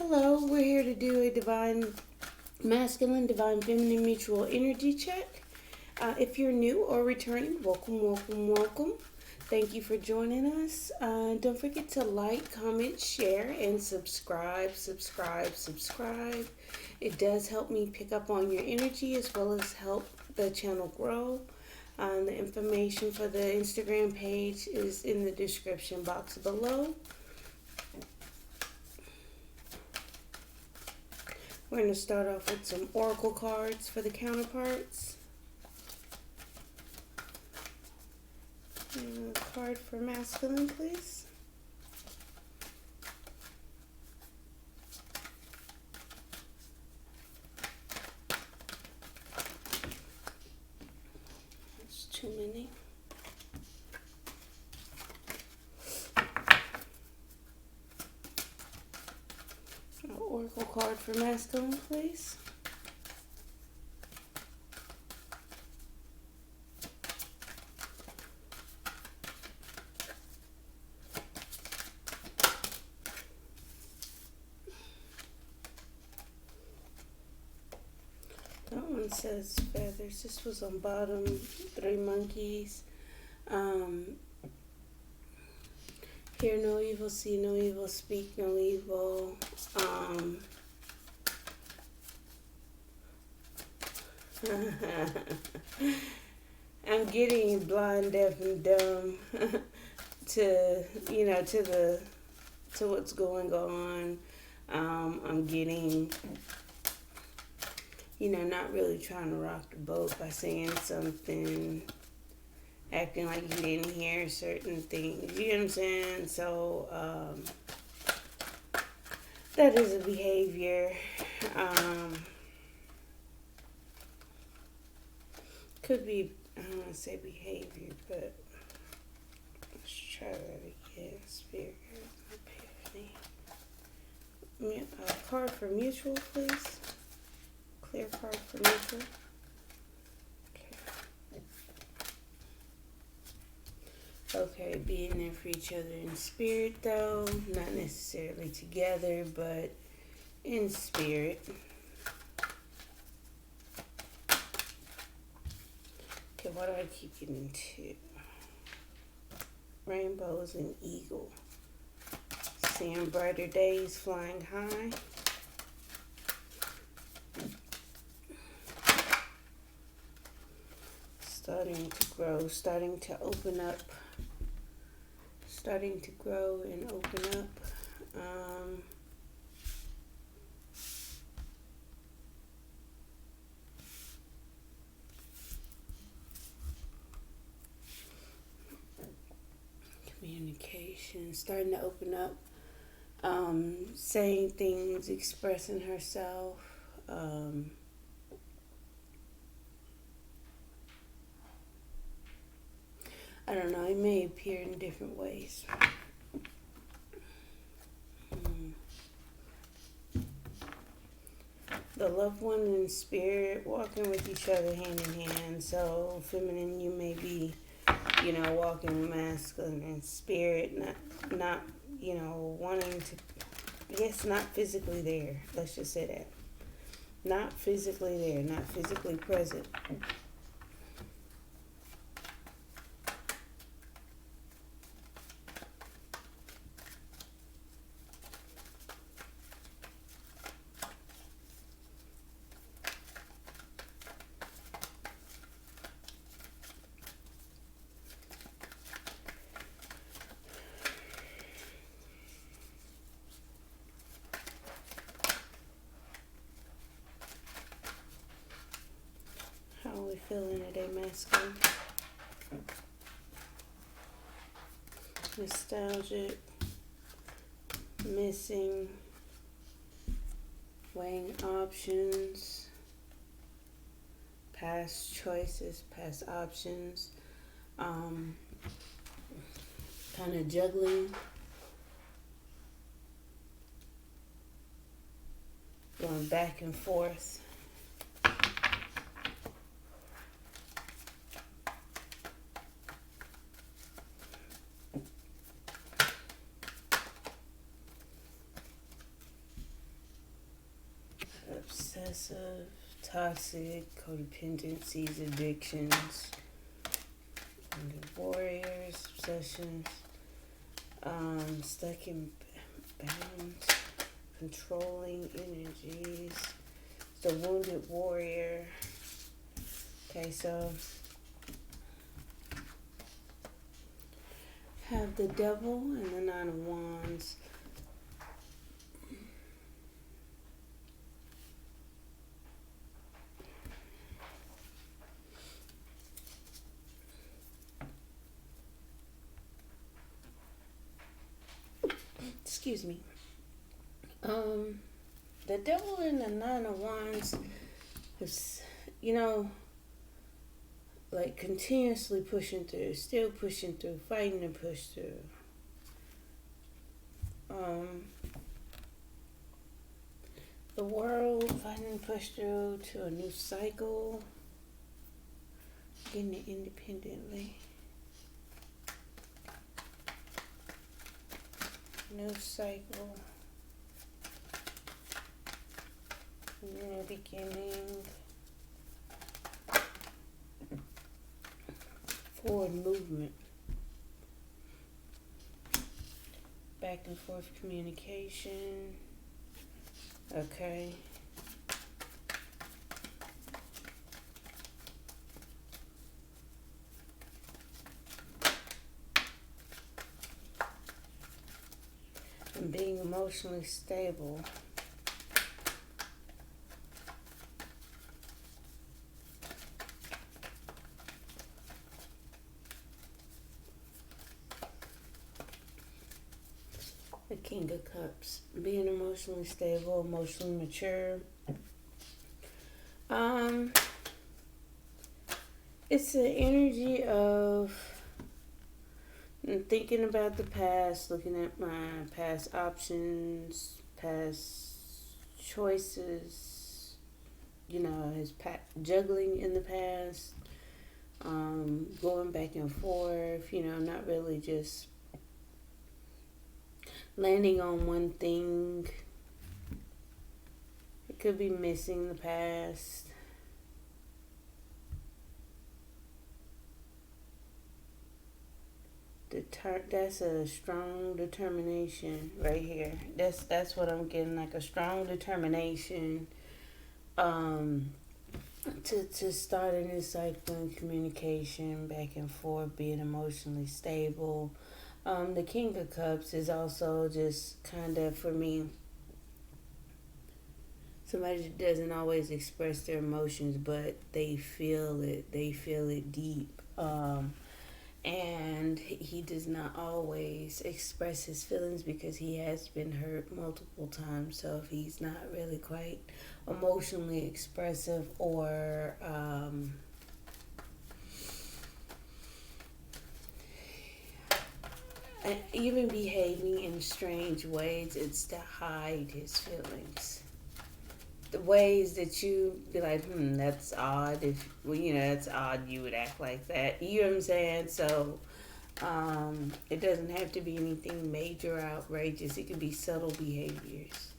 Hello, we're here to do a divine masculine, divine feminine mutual energy check. If you're new or returning, welcome, welcome, welcome. Thank you for joining us. Don't forget to like, comment, share, and subscribe, subscribe, subscribe. It does help me pick up on your energy as well as help the channel grow. The information for the Instagram page is in the description box below. We're going to start off with some oracle cards for the counterparts. And a card for masculine, please. That's too many. An oracle card for masculine, please. That one says feathers. This was on bottom. 3 monkeys. Hear no evil, see no evil, speak no evil. I'm getting blind, deaf, and dumb to what's going on. I'm getting not really trying to rock the boat by saying something, acting like you didn't hear certain things. You know what I'm saying? So that is a behavior. Could be, I don't want to say behavior, but let's try that again. Spirit, epiphany. A card for mutual, please. Clear card for mutual. Okay, being there for each other in spirit, though. Not necessarily together, but in spirit. Okay, what do I keep getting to? Rainbows and eagle. Seeing brighter days, flying high. Starting to grow, starting to open up. Starting to grow and open up. Communication, starting to open up. Saying things, expressing herself. I don't know, it may appear in different ways. The loved one in spirit walking with each other hand in hand. So feminine, you may be, walking with masculine in spirit, not wanting to, yes, not physically there. Let's just say that. Not physically there, not physically present. How are we feeling today, masculine? Nostalgic, missing, weighing options, past choices, past options, kind of juggling, going back and forth. obsessive, toxic, codependencies, addictions, warriors, obsessions, stuck in bound, controlling energies, the wounded warrior. Okay, so have the devil and the nine of wands. Excuse me. The devil and the nine of wands is, like continuously pushing through, still pushing through, fighting to push through. The world fighting to push through to a new cycle, getting it independently. New cycle, new beginning, forward movement, back and forth communication. Okay. And being emotionally stable. The King of Cups. Being emotionally stable, emotionally mature. It's the energy of thinking about the past, looking at my past options, past choices, juggling in the past, going back and forth, not really just landing on one thing. It could be missing the past. That's a strong determination right here. That's what I'm getting, like a strong determination to start a new cycle in communication, back and forth, being emotionally stable. The King of Cups is also just kind of, for me, somebody that doesn't always express their emotions, but they feel it. They feel it deep. And he does not always express his feelings because he has been hurt multiple times. So if he's not really quite emotionally expressive or even behaving in strange ways, it's to hide his feelings. The ways that you be like, that's odd. That's odd you would act like that. You know what I'm saying? So, it doesn't have to be anything major, outrageous. It could be subtle behaviors.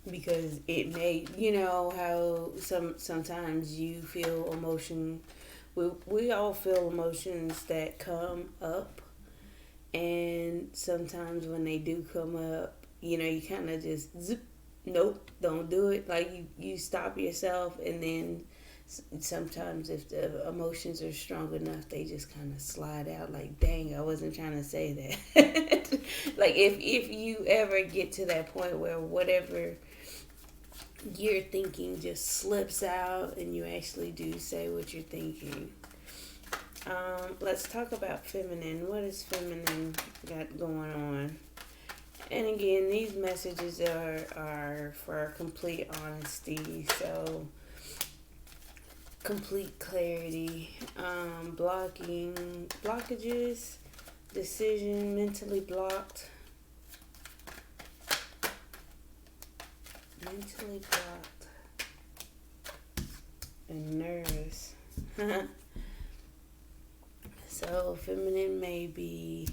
Because it may, how sometimes you feel emotion. We all feel emotions that come up, and sometimes when they do come up, you kind of just zip, nope, don't do it. Like you stop yourself, and then sometimes if the emotions are strong enough, they just kind of slide out. Like, dang, I wasn't trying to say that. Like if you ever get to that point where whatever you're thinking just slips out, and you actually do say what you're thinking. Let's talk about feminine. What is feminine got going on? And again, these messages are for complete honesty, so complete clarity, blockages, decision, mentally blocked, and nervous. So feminine may be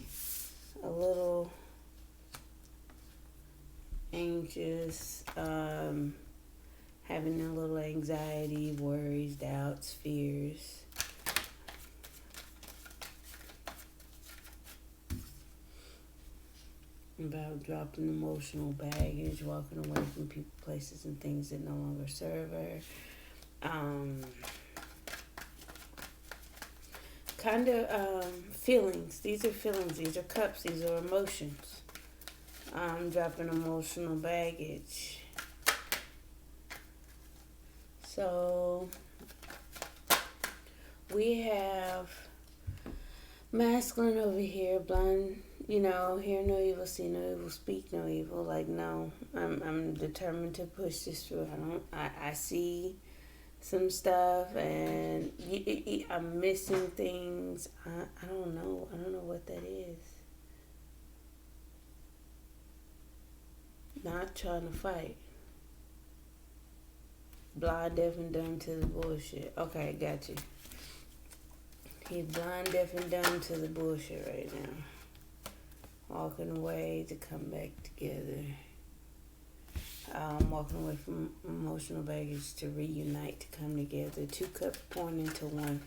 a little anxious anxious, having a little anxiety, worries, doubts, fears. About dropping emotional baggage, walking away from people, places, and things that no longer serve her. Feelings. These are feelings. These are cups. These are emotions. Dropping emotional baggage. So we have masculine over here, blind, hear no evil, see no evil, speak no evil. Like, no, I'm determined to push this through. I see some stuff, and I'm missing things. I don't know. I don't know what that is. Not trying to fight. Blind, deaf, and dumb to the bullshit. Okay, got you. He's blind, deaf, and dumb to the bullshit right now. Walking away to come back together. Walking away from emotional baggage to reunite, to come together. 2 cups pouring into 1.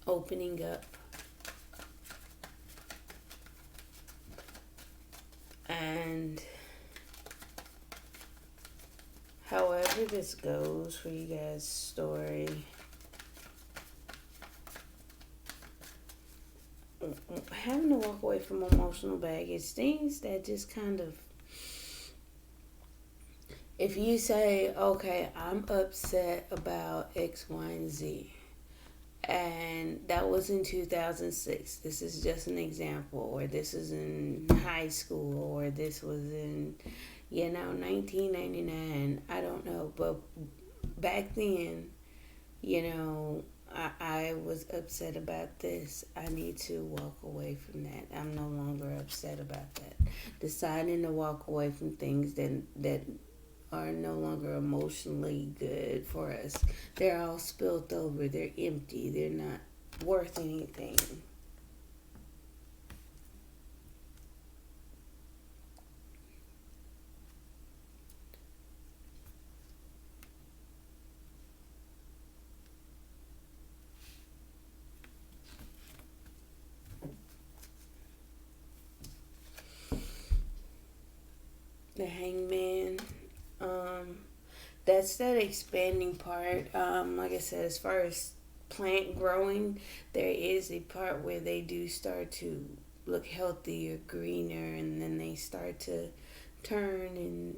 Opening up. And however this goes for you guys' story, having to walk away from emotional baggage, things that just kind of, if you say, okay, I'm upset about X, Y, and Z, and that was in 2006, this is just an example, or this is in high school, or this was in, 1999, I don't know, but back then, I was upset about this. I need to walk away from that. I'm no longer upset about that. Deciding to walk away from things that are no longer emotionally good for us. They're all spilled over. They're empty. They're not worth anything. The Hangman. That's that expanding part. Like I said, as far as plant growing, there is a part where they do start to look healthier, greener, and then they start to turn and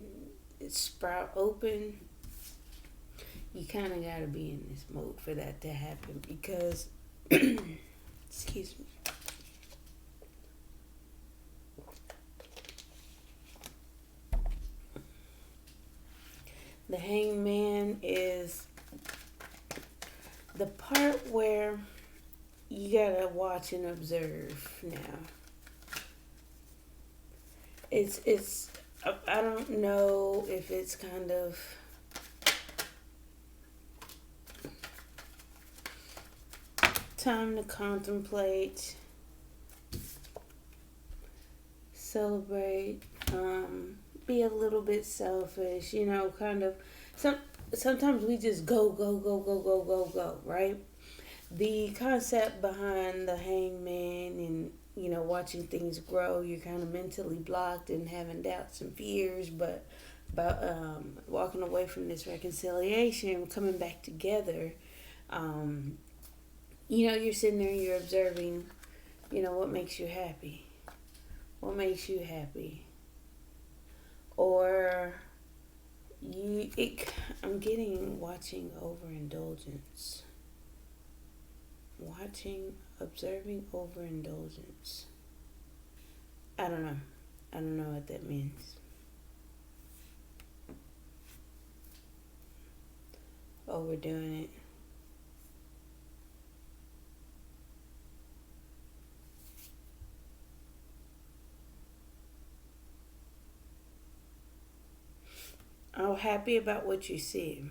sprout open. You kind of got to be in this mode for that to happen because, excuse me. The Hangman is the part where you gotta watch and observe now. It's I don't know if it's kind of time to contemplate, celebrate, be a little bit selfish, kind of. Sometimes we just go, right? The concept behind the Hangman and, watching things grow, you're kind of mentally blocked and having doubts and fears, but about walking away from this reconciliation, coming back together, you're sitting there and you're observing, what makes you happy? What makes you happy? Or I'm getting watching overindulgence. Observing overindulgence. I don't know. I don't know what that means. Overdoing it. Oh, happy about what you see.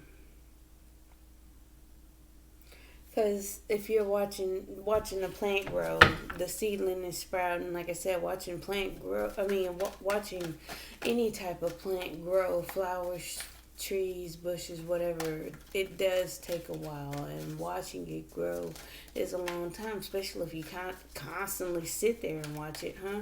Because if you're watching a plant grow, the seedling is sprouting. Like I said, watching plant grow. I mean, watching any type of plant grow, flowers, trees, bushes, whatever. It does take a while, and watching it grow is a long time. Especially if you constantly sit there and watch it, huh?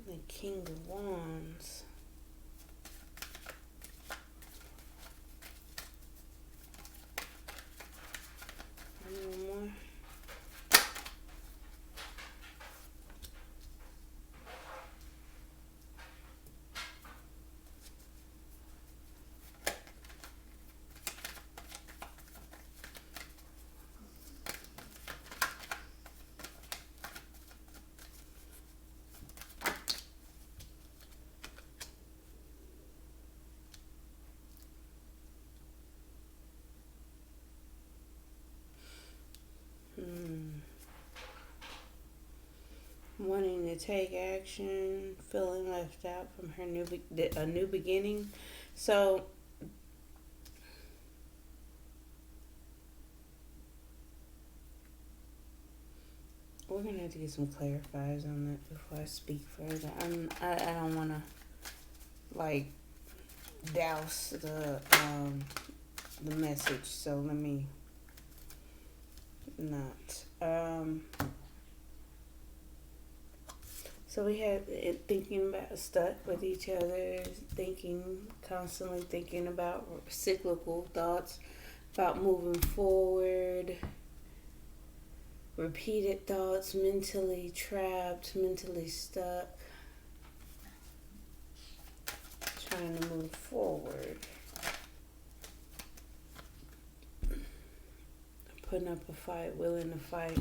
The King of Wands. One more. Hmm. Wanting to take action, feeling left out from her a new beginning. So we're gonna have to get some clarifiers on that before I speak further. I don't want to like douse the message, so let me not. So we had it thinking about stuck with each other, constantly thinking about cyclical thoughts, about moving forward, repeated thoughts, mentally trapped, mentally stuck, trying to move forward, putting up a fight, willing to fight.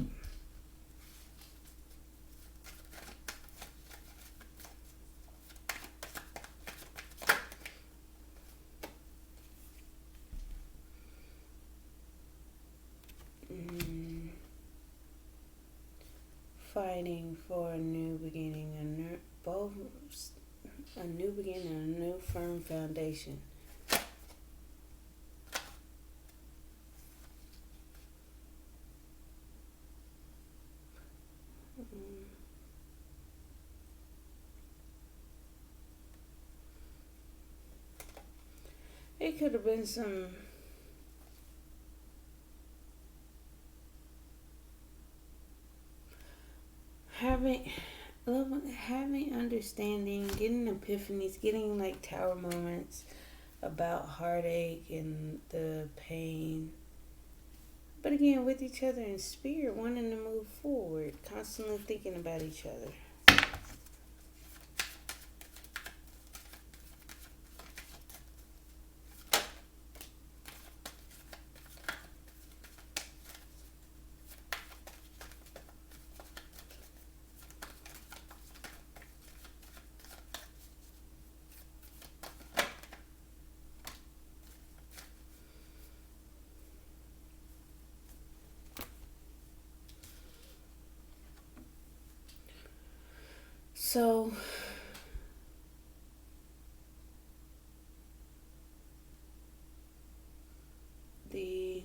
Fighting for a new beginning, a new beginning, a new firm foundation. It could have been some having understanding, getting epiphanies, getting like tower moments about heartache and the pain. But again, with each other in spirit, wanting to move forward, constantly thinking about each other. So the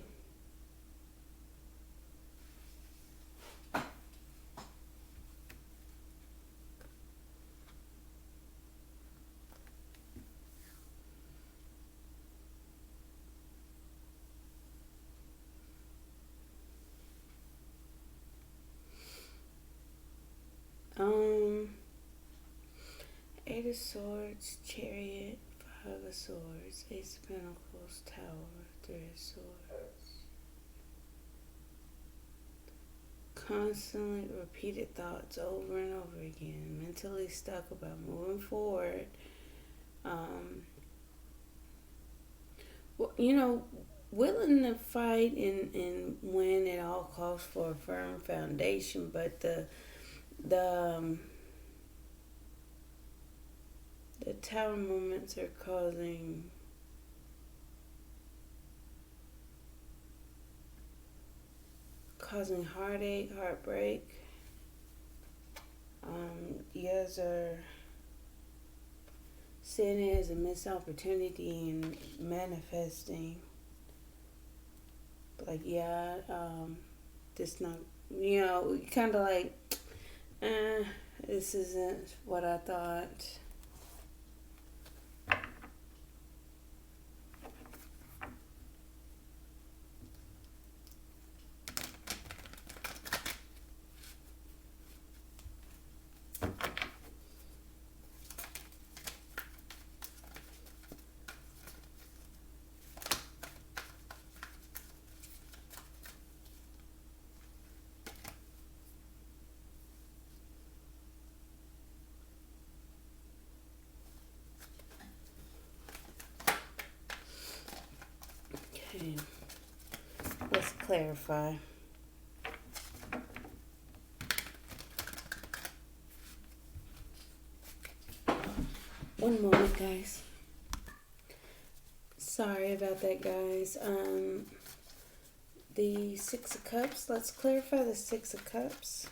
Eight of Swords, Chariot, Five of Swords, Ace of Pentacles, Tower, Three of Swords. Constantly repeated thoughts over and over again, mentally stuck about moving forward. Well, willing to fight and win at all costs for a firm foundation, but the tower moments are causing heartache, heartbreak. You guys are seeing it as a missed opportunity and manifesting. Like, yeah, this not, kind of like, eh, this isn't what I thought. Okay, let's clarify. One moment, guys. Sorry about that, guys. The Six of Cups. Let's clarify the Six of Cups.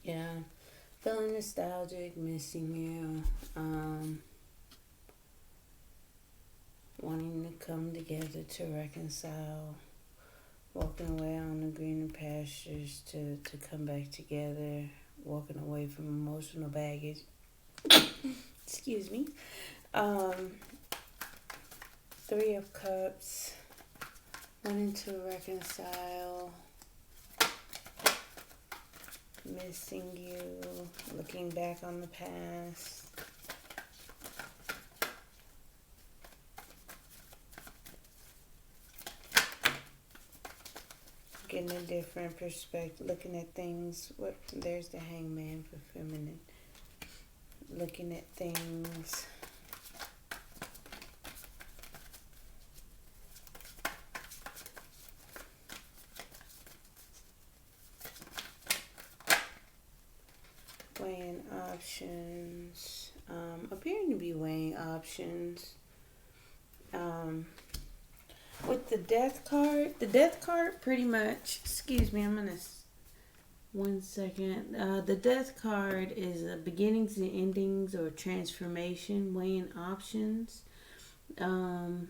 Yeah, feeling nostalgic, missing you, wanting to come together to reconcile, walking away on the greener pastures to come back together, walking away from emotional baggage. Excuse me. Three of Cups, wanting to reconcile, missing you, looking back on the past. Getting a different perspective, looking at things. There's the Hangman for feminine. Looking at things. Weighing options. Appearing to be weighing options. With the Death card pretty much, excuse me, I'm going to, 1 second. The Death card is beginnings and endings or transformation, weighing options. Kind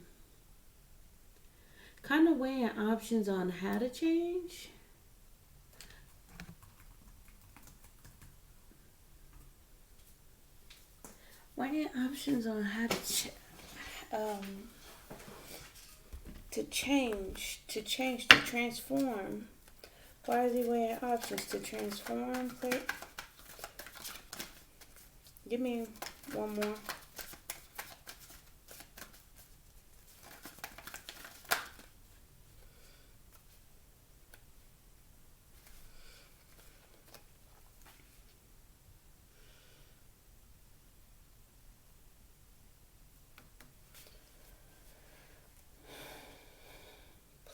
of weighing options on how to change. Weighing options on how to change, to transform. Why is he weighing options to transform? Click. Give me one more.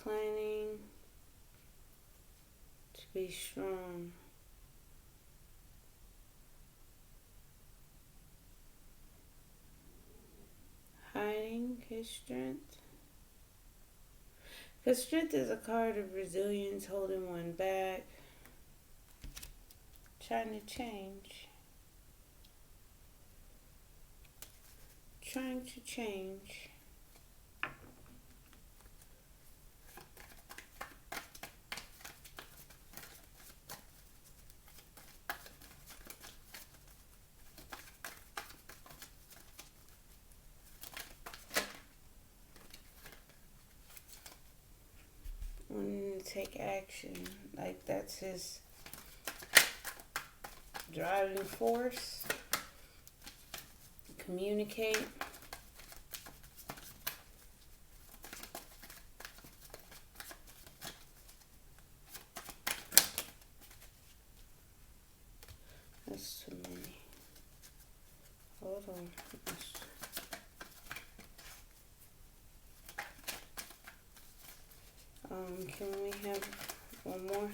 Planning to be strong. Hiding his strength. Because strength is a card of resilience, holding one back. Trying to change. Trying to change. Wanting to take action. Like that's his driving force. Communicate. That's too many. Can we have one more?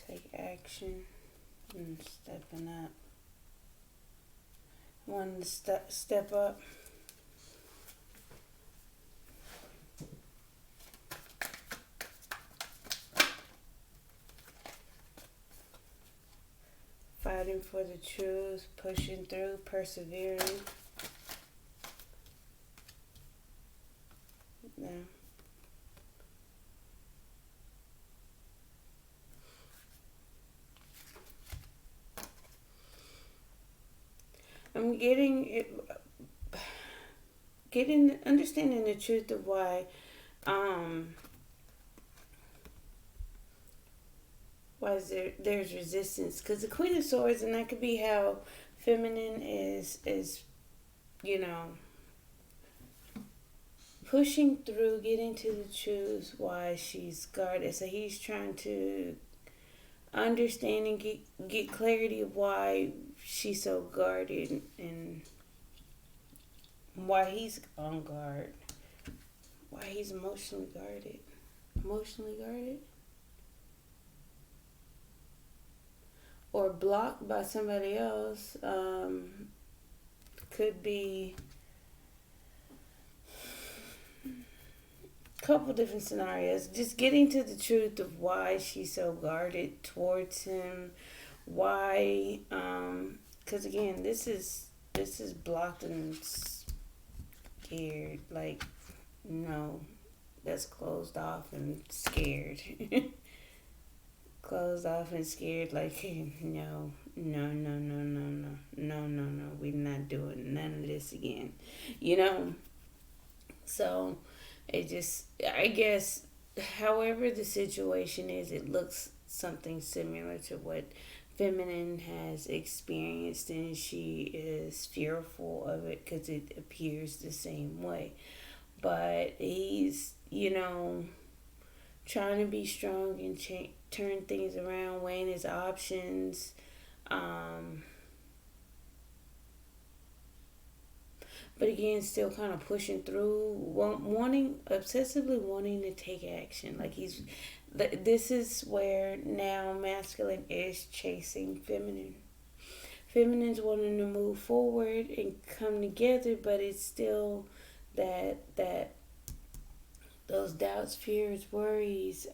Take action and stepping up. One step up. Fighting for the truth, pushing through, persevering. Yeah. I'm understanding the truth of why is there's resistance, because the Queen of Swords, and that could be how feminine is pushing through, getting to the truth why she's guarded. So he's trying to understand and get clarity of why she's so guarded and why he's on guard, why he's emotionally guarded or blocked by somebody else. Could be a couple different scenarios. Just getting to the truth of why she's so guarded towards him. Why? Because again, this is blocked and scared. Like, no, that's closed off and scared. Closed off and scared, like, no, we're not doing none of this again, so it just, I guess, however the situation is, it looks something similar to what feminine has experienced, and she is fearful of it because it appears the same way, but he's trying to be strong and turn things around, weighing his options. But again, still kind of pushing through, obsessively wanting to take action. Like this is where now masculine is chasing feminine. Feminine's wanting to move forward and come together, but it's still that those doubts, fears, worries,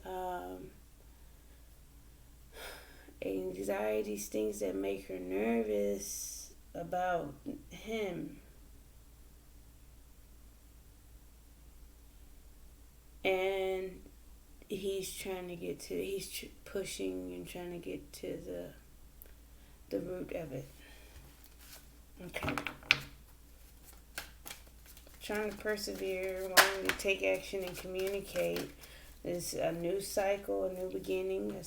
anxieties, things that make her nervous about him. And he's pushing and trying to get to the root of it. Okay. Trying to persevere, wanting to take action and communicate. It's a new cycle, a new beginning, a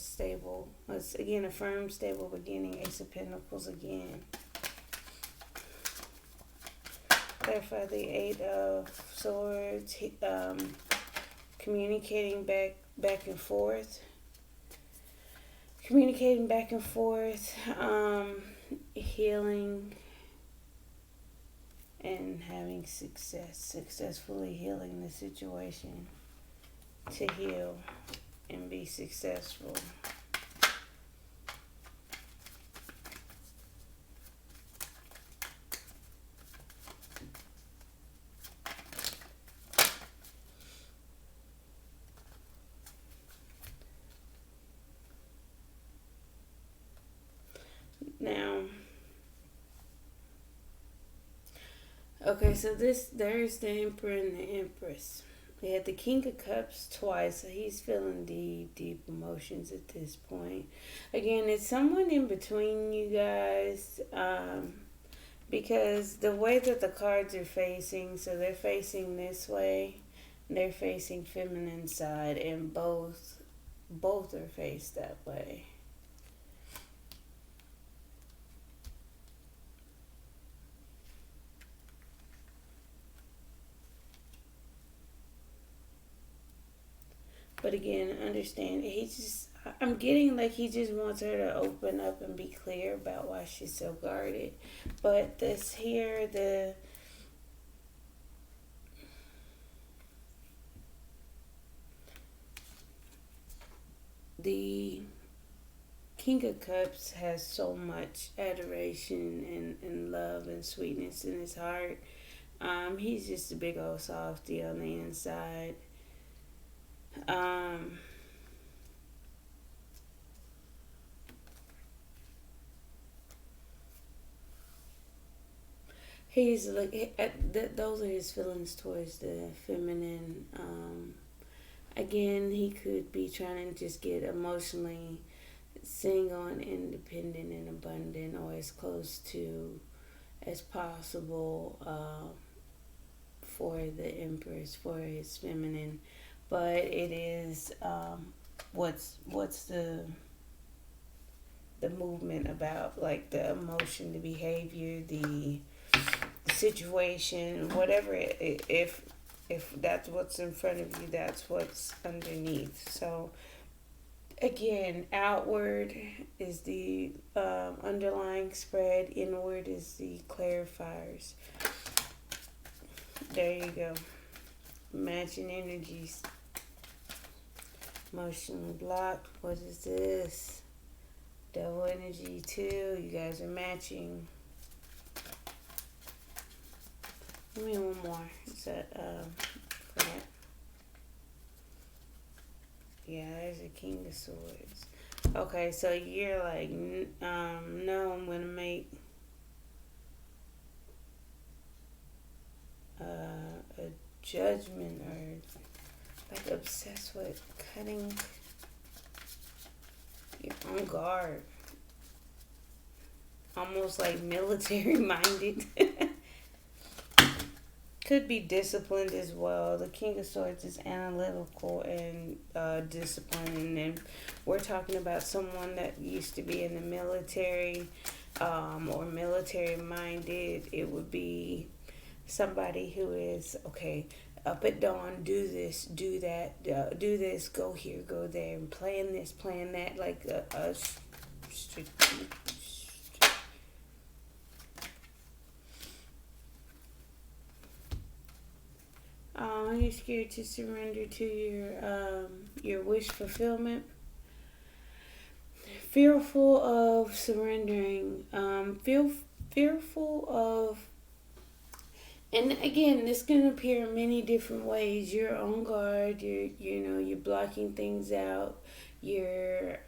firm, stable beginning. Ace of Pentacles again. Clarify the Eight of Swords. Communicating back and forth. Healing and having successfully healing the situation to heal and be successful. Now, okay, so there's the Emperor and the Empress. We had the King of Cups twice, so he's feeling deep emotions at this point. Again, it's someone in between you guys, because the way that the cards are facing, so they're facing this way, they're facing feminine side, and both are faced that way. But again, understand, he's just I'm getting like he just wants her to open up and be clear about why she's so guarded. But this here, the King of Cups has so much adoration and love and sweetness in his heart. He's just a big old softy on the inside. Um, he's like those are his feelings towards the feminine. Again, he could be trying to just get emotionally single and independent and abundant, or as close to as possible for the Empress, for his feminine. But it is what's the movement about, like the emotion, the behavior, the situation, whatever. If that's what's in front of you, that's what's underneath. So again, outward is the underlying spread. Inward is the clarifiers. There you go. Matching energies. Emotionally blocked. What is this? Double energy too. You guys are matching. Give me one more. Is that for that? Yeah, there's a King of Swords. Okay, so you're like, no, I'm gonna make a judgment, or like obsessed with cutting. You're on guard, almost like military minded. Could be disciplined as well. The King of Swords is analytical and disciplined, and we're talking about someone that used to be in the military or military minded. It would be somebody who is okay. Up at dawn, do this, do that, do this, go here, go there, and plan this, plan that, like a you're scared to surrender to your wish fulfillment. Fearful of surrendering. Fearful of, and again, this can appear in many different ways. You're on guard. You're blocking things out. You're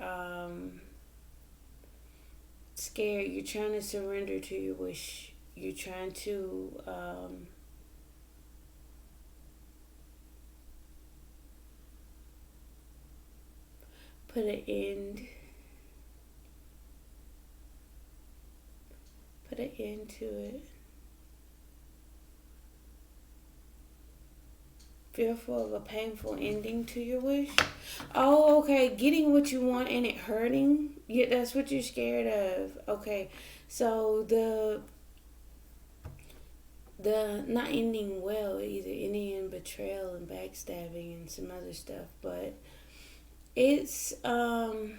scared. You're trying to surrender to your wish. You're trying to put an end. Put an end to it. Fearful of a painful ending to your wish. Oh, okay. Getting what you want and it hurting. Yeah, that's what you're scared of. Okay. So the not ending well, either ending in betrayal and backstabbing and some other stuff, but it's on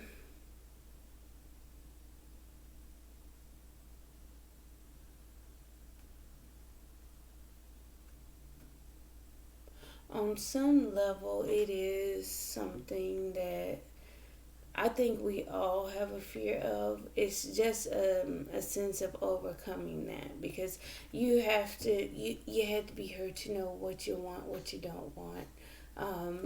some level, it is something that I think we all have a fear of. It's just a sense of overcoming that, because you have to be heard to know what you want, what you don't want,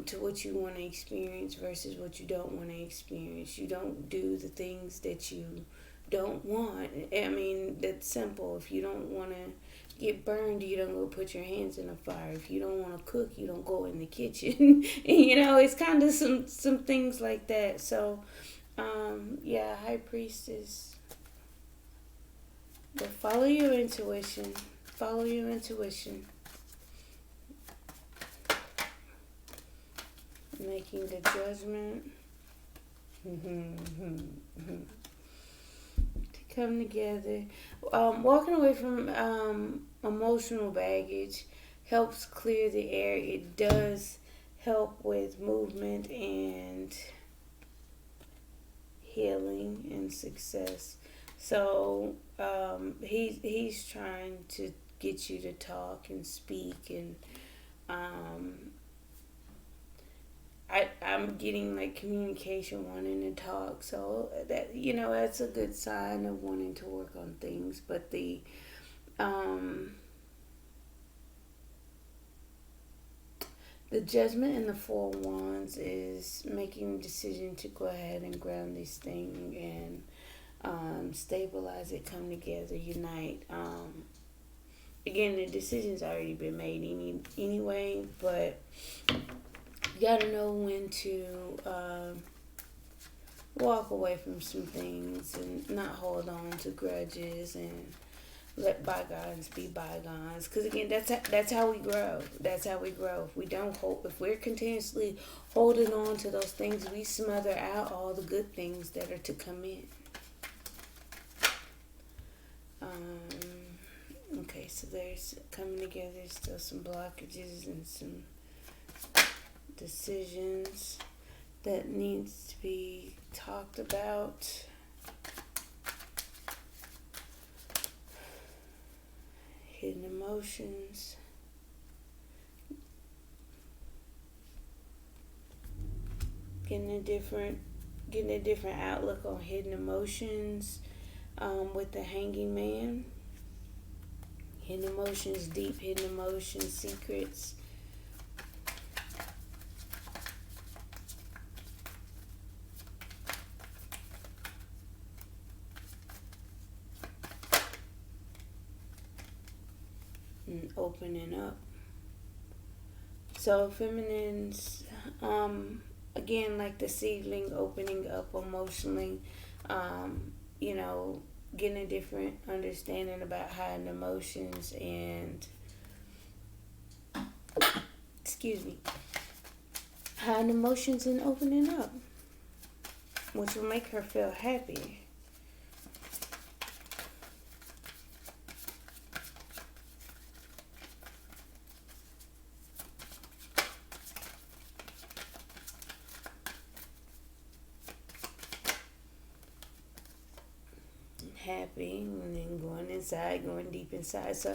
to what you want to experience versus what you don't want to experience. You don't do the things that you don't want. I mean, that's simple. If you don't want to get burned, you don't go put your hands in a fire. If you don't want to cook, you don't go in the kitchen. It's kind of some things like that. So, yeah, High Priestess. But follow your intuition. Follow your intuition. Making the judgment. To come together. Walking away from emotional baggage helps clear the air. It does help with movement and healing and success. So he's trying to get you to talk and speak, and um, I'm getting like communication, wanting to talk. So that, that's a good sign of wanting to work on things. But um, the Judgment and the Four Wands is making a decision to go ahead and ground this thing and stabilize it, come together, unite. Again, the decision's already been made anyway, but you gotta know when to walk away from some things and not hold on to grudges and let bygones be bygones. Because again, that's how we grow. That's how we grow. If we're continuously holding on to those things, we smother out all the good things that are to come in. Okay, so there's coming together. There's still some blockages and some decisions that needs to be talked about. Hidden emotions. Getting a different outlook on hidden emotions with the Hanging Man. Hidden emotions, deep hidden emotions, secrets. And opening up. So feminines, again, like the seedling, opening up emotionally, getting a different understanding about hiding emotions and, hiding emotions and opening up, which will make her feel happy. Happy, and then going deep inside. So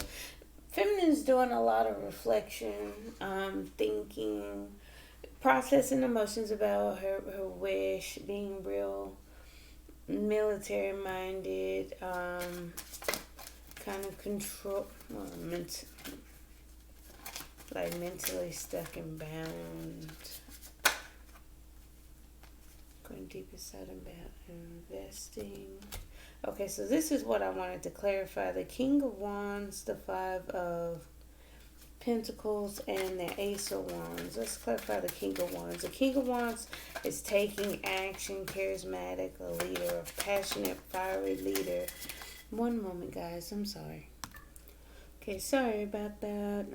feminine's doing a lot of reflection, thinking, processing emotions about her wish, being real military minded, kind of control, mentally stuck and bound. Going deep inside about investing. Okay, so this is what I wanted to clarify. The King of Wands, the Five of Pentacles, and the Ace of Wands. Let's clarify the King of Wands. The King of Wands is taking action, charismatic, a leader, a passionate, fiery leader. One moment, guys. I'm sorry. Okay, sorry about that.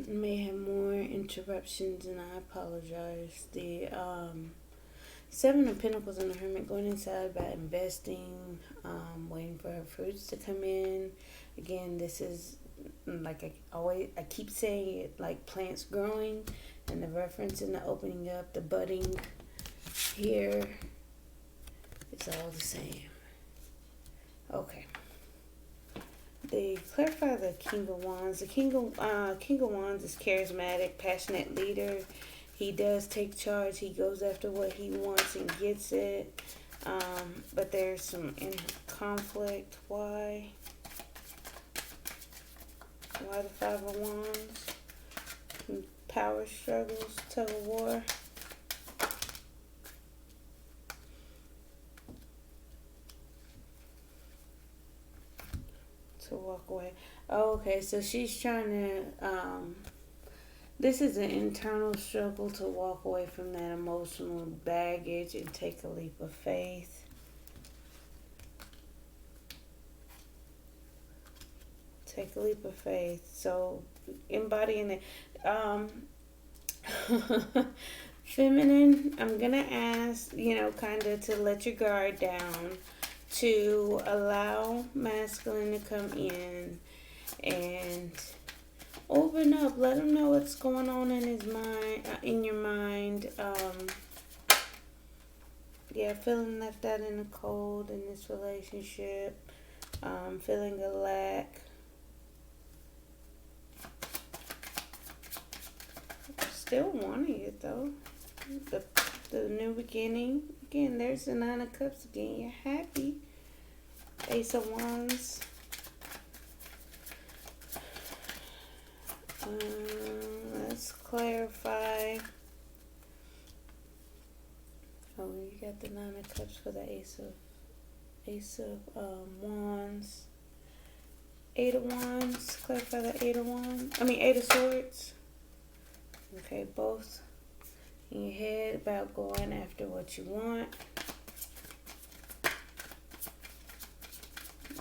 May have more interruptions, and I apologize. The Seven of Pentacles and the Hermit, going inside about investing, waiting for her fruits to come in. Again, this is like I keep saying it, like plants growing, and the reference in the opening up, the budding here, it's all the same. Okay. They clarify the King of Wands. The King of Wands is charismatic, passionate leader. He does take charge. He goes after what he wants and gets it. But there's some conflict. Why? Why the Five of Wands? Power struggles, tug of war. To walk away. Oh, okay, so she's trying to, this is an internal struggle to walk away from that emotional baggage and take a leap of faith. Take a leap of faith. So embodying it. Feminine, I'm going to ask, kind of to let your guard down, to allow masculine to come in and open up. Let him know what's going on in his mind, in your mind. Yeah, feeling left out in the cold in this relationship. Feeling a lack. Still wanting it though. The the new beginning. Again, there's the Nine of Cups again. You're happy. Ace of Wands. Let's clarify. Oh, you got the Nine of Cups for the Ace of Wands. Eight of Wands. Clarify the Eight of Wands. Eight of Swords. Okay, both in your head about going after what you want.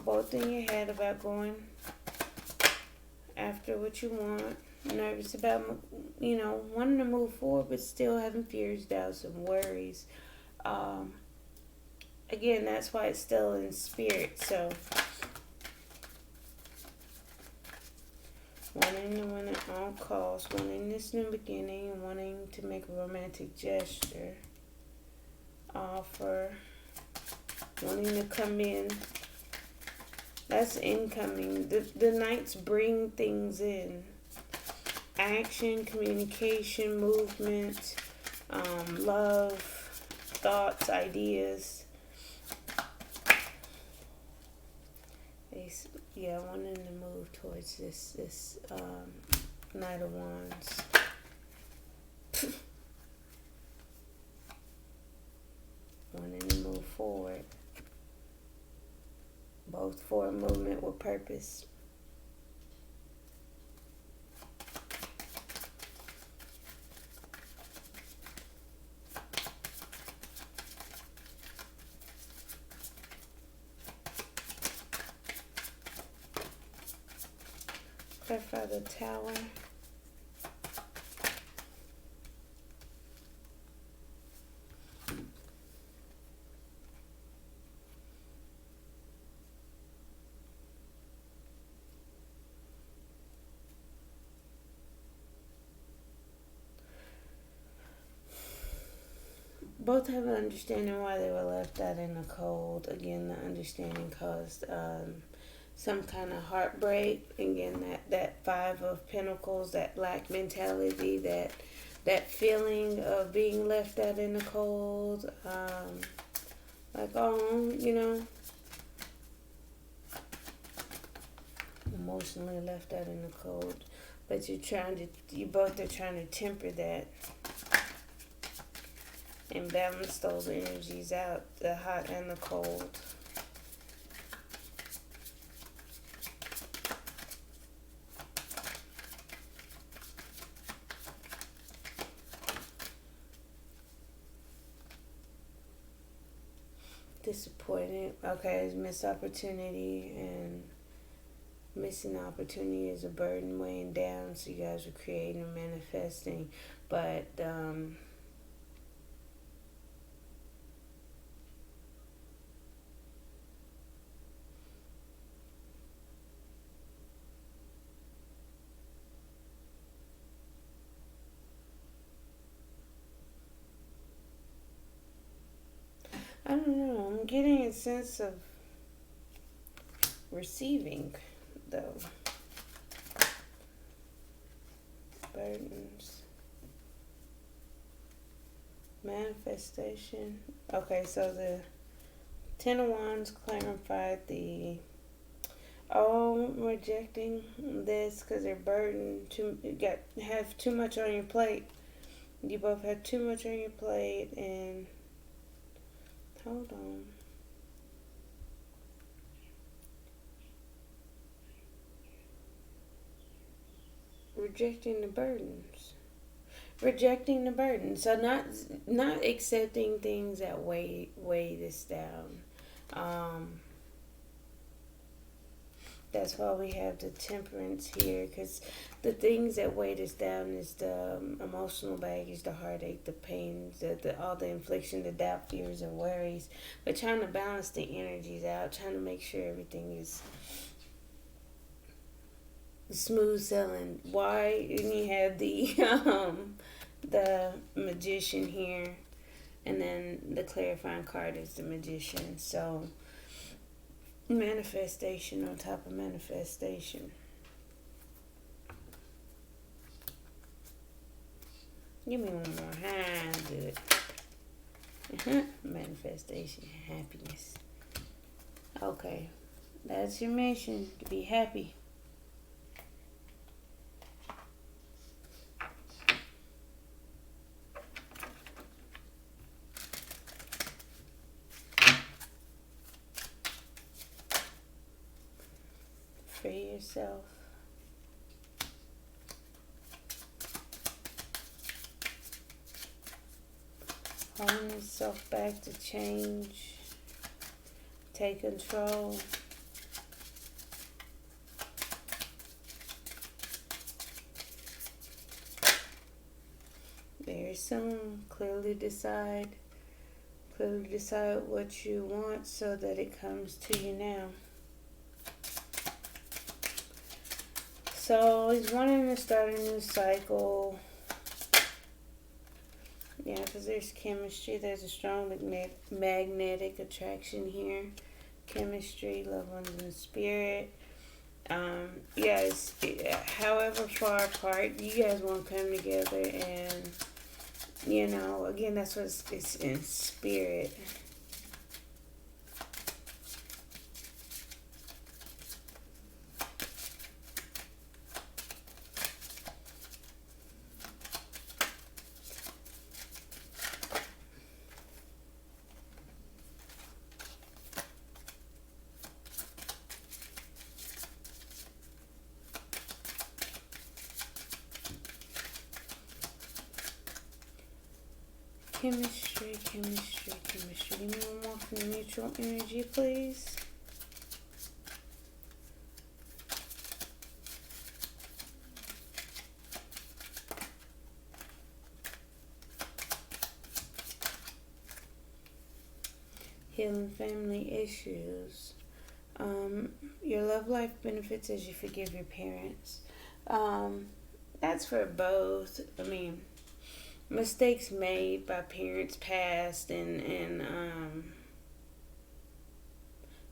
Both in your head about going after what you want. Nervous about, wanting to move forward, but still having fears, doubts, and worries. Again, that's why it's still in spirit. So, wanting to win at all costs, wanting this new beginning, wanting to make a romantic gesture, offer, wanting to come in. That's incoming. The Knights bring things in. Action, communication, movement, love, thoughts, ideas. Wanting to move towards this Knight of Wands. Wanting to move forward. Both for a movement with purpose. Clarify the Tower. Both have an understanding why they were left out in the cold. Again, the understanding caused some kind of heartbreak. Again, that Five of Pentacles, that lack mentality, that feeling of being left out in the cold. Emotionally left out in the cold. But you both are trying to temper that and balance those energies out, the hot and the cold. Disappointed. Okay, it's missed opportunity, and missing opportunity is a burden weighing down, so you guys are creating and manifesting. But I don't know. I'm getting a sense of receiving, though. Burdens. Manifestation. Okay, so the Ten of Wands clarified the... rejecting this because they're burdened. Have too much on your plate. You both have too much on your plate, and... Hold on. Rejecting the burdens. Rejecting the burdens. So not accepting things that weigh this down. That's why we have the Temperance here, because the things that weigh us down is the emotional baggage, the heartache, the pain, all the infliction, the doubt, fears, and worries. But trying to balance the energies out, trying to make sure everything is smooth sailing. Why? And you have the Magician here, And then the clarifying card is the Magician. So manifestation on top of manifestation. Give me one more. Good. Manifestation, happiness. Okay, that's your mission, to be happy. Free yourself. Holding yourself back to change. Take control. Very soon, clearly decide what you want so that it comes to you now. So he's wanting to start a new cycle. Yeah, because there's chemistry. There's a strong magnetic attraction here. Chemistry, loved ones in the spirit. Yes, however far apart, you guys won't come together, and again, that's what it's in spirit. Chemistry. Give me one more from the mutual energy, please. Healing family issues. Your love life benefits as you forgive your parents. That's for both. Mistakes made by parents past and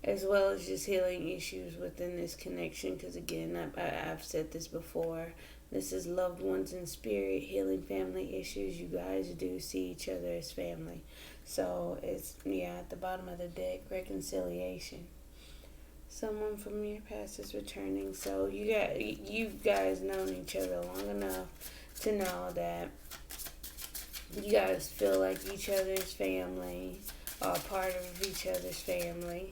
as well as just healing issues within this connection, because again, I've said this before, this is loved ones in spirit, healing family issues. You guys do see each other as family, so it's at the bottom of the deck, reconciliation. Someone from your past is returning, so you guys known each other long enough to know that you guys feel like each other's family, or part of each other's family.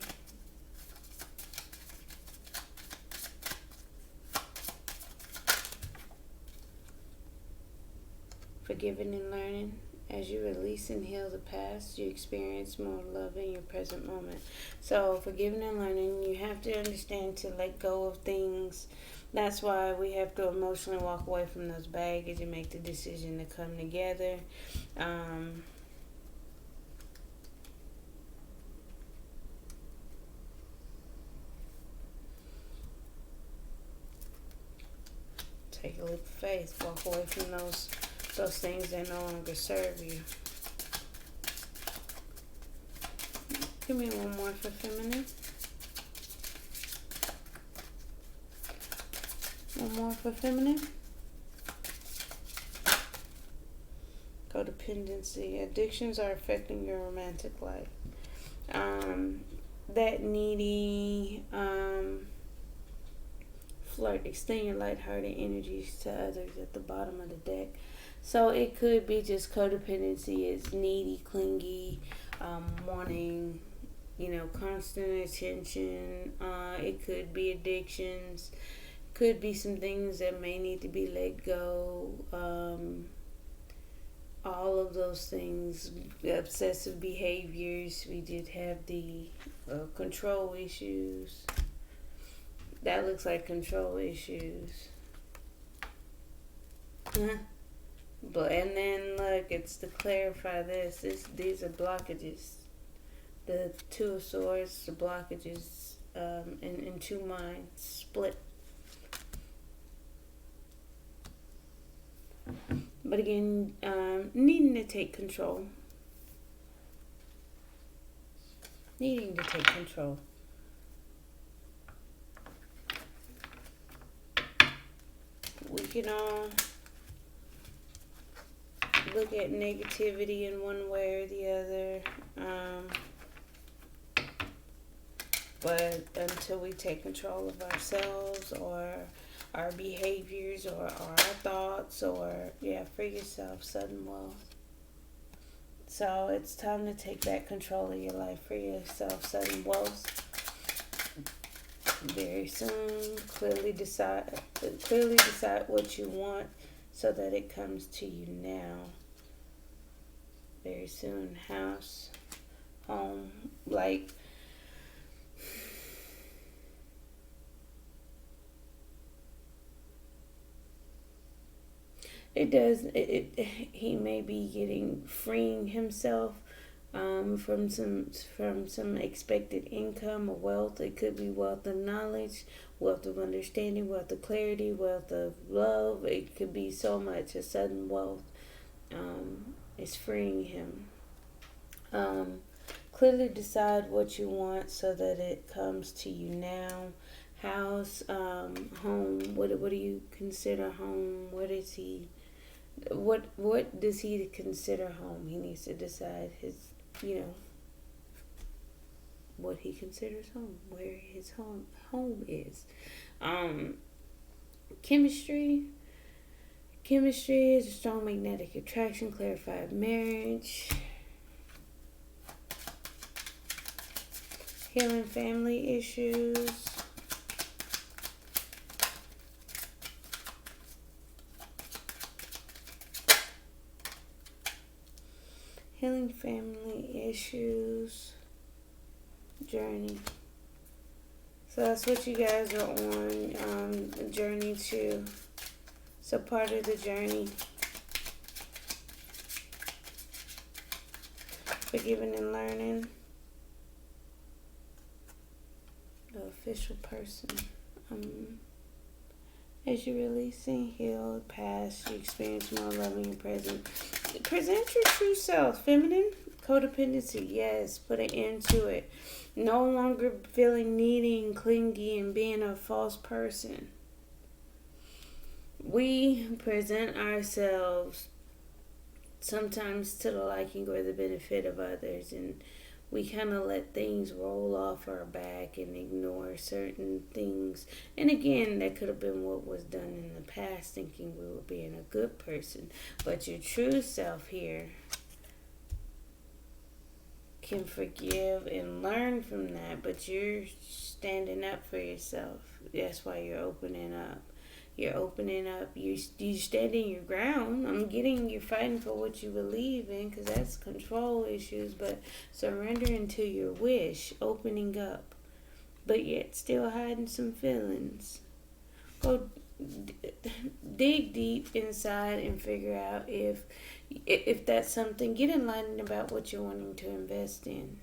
Forgiving and learning. As you release and heal the past, you experience more love in your present moment. So, forgiving and learning, you have to understand to let go of things. That's why we have to emotionally walk away from those baggage and make the decision to come together. Take a leap of faith. Walk away from those things that no longer serve you. Give me one more for feminine. One more for feminine. Codependency. Addictions are affecting your romantic life. That needy flirt. Extend your lighthearted energies to others at the bottom of the deck. So it could be just codependency is needy, clingy, wanting, constant attention. It could be addictions. Could be some things that may need to be let go. All of those things, obsessive behaviors. We did have the control issues. That looks like control issues. And then look, it's to clarify this. These are blockages. The Two of Swords, the blockages in two minds, split. But again, needing to take control. needing to take control. We can all look at negativity in one way or the other. But until we take control of ourselves or our behaviors or our thoughts or, free yourself, sudden wealth. So it's time to take back control of your life. Free yourself, sudden wealth. Very soon, clearly decide what you want so that it comes to you now. Very soon, house, home, like it does. He may be freeing himself from some expected income or wealth. It could be wealth of knowledge, wealth of understanding, wealth of clarity, wealth of love. It could be so much. A sudden wealth is freeing him. Clearly decide what you want so that it comes to you now. House, home. What do you consider home? What is he? What does he consider home? He needs to decide what he considers home, where his home is. Chemistry is a strong magnetic attraction, clarified marriage, healing family issues, journey. So that's what you guys are on, a journey to. So part of the journey, forgiving and learning. The official person. As you release and heal past, you experience more loving and present. Present your true self. Feminine codependency, yes. Put an end to it. No longer feeling needy and clingy and being a false person. We present ourselves sometimes to the liking or the benefit of others, and we kind of let things roll off our back and ignore certain things. And again, that could have been what was done in the past, thinking we were being a good person. But your true self here can forgive and learn from that, but you're standing up for yourself. That's why you're opening up. You're standing your ground. You're fighting for what you believe in, because that's control issues, but surrendering to your wish, opening up, but yet still hiding some feelings. Go dig deep inside and figure out if that's something. Get enlightened about what you're wanting to invest in.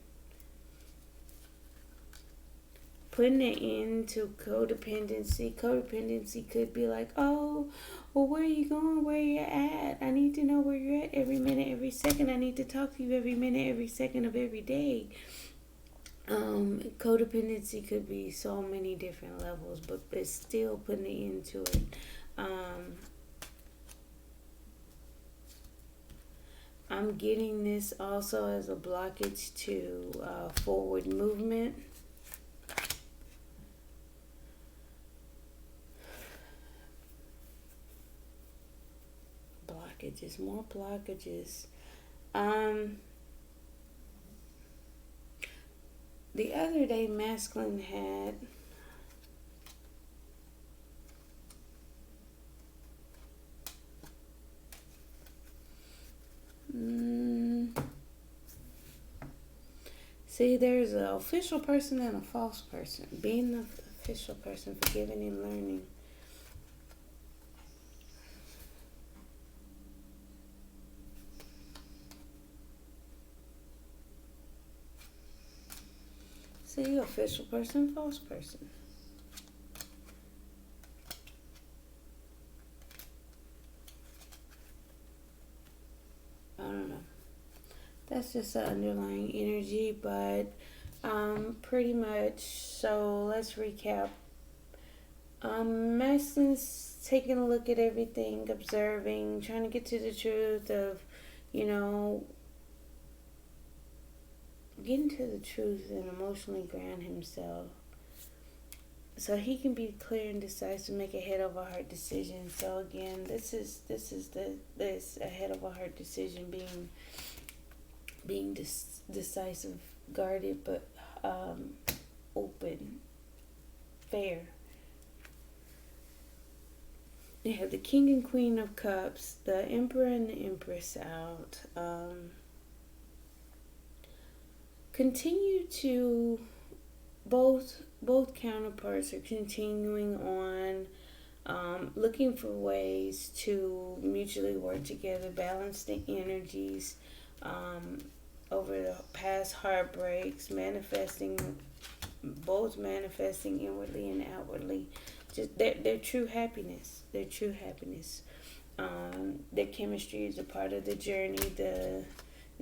Putting it into codependency. Codependency could be like, oh, well, where are you going? Where you at? I need to know where you're at every minute, every second. I need to talk to you every minute, every second of every day. Codependency could be so many different levels, but it's still putting it into it. I'm getting this also as a blockage to forward movement. More blockages. The other day, masculine had see, there's an official person and a false person. Being the official person, forgiving and learning. See, official person, false person. I don't know. That's just the underlying energy, but Pretty much. So let's recap. Masculine's taking a look at everything, observing, trying to get to the truth of, you know, getting to the truth and emotionally ground himself so he can be clear and decisive, make a head over heart decision. So again, this a head over heart decision, being decisive, guarded, but open, fair. They have the King and Queen of Cups, the Emperor and the Empress out. Continue to both counterparts are continuing on, looking for ways to mutually work together, balance the energies, over the past heartbreaks, both manifesting inwardly and outwardly, just their true happiness, their chemistry is a part of the journey. The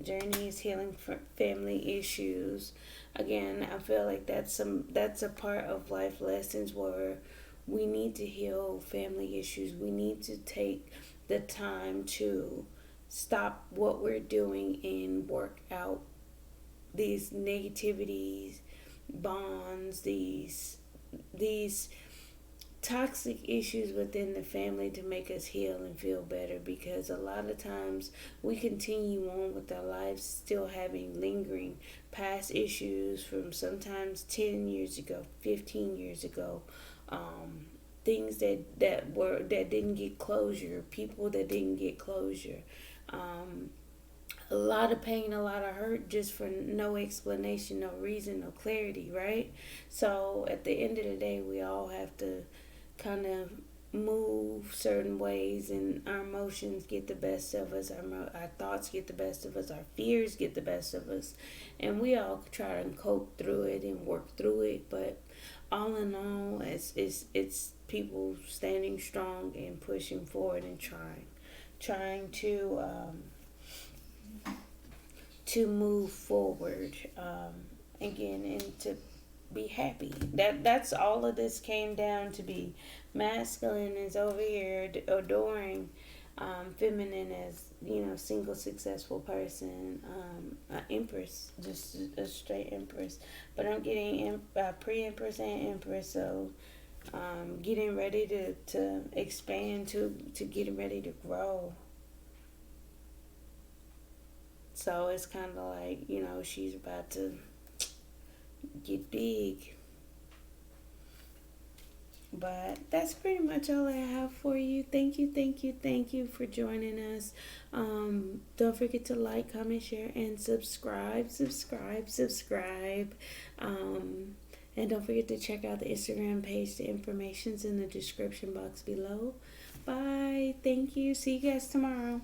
journey is healing for family issues. Again, I feel like that's a part of life lessons where we need to heal family issues. We need to take the time to stop what we're doing and work out these negativities, bonds, these toxic issues within the family to make us heal and feel better, because a lot of times we continue on with our lives still having lingering past issues from sometimes 10 years ago, 15 years ago, things that didn't get closure, people that didn't get closure, a lot of pain, a lot of hurt just for no explanation, no reason, no clarity, right? So at the end of the day, we all have to kind of move certain ways, and our emotions get the best of us, our thoughts get the best of us, our fears get the best of us, and we all try and cope through it and work through it. But all in all, it's people standing strong and pushing forward and trying to move forward, again, and to be happy. That's all of this came down to be. Masculine is over here adoring, feminine as, single successful person, empress, just a straight empress. But I'm getting pre-empress and empress, so getting ready to expand, to getting ready to grow. So it's kind of like, she's about to get big. But that's pretty much all I have for you. Thank you for joining us. Don't forget to like, comment, share, and subscribe. And don't forget to check out the Instagram page. The information's in the description box below. Bye. Thank you. See you guys tomorrow.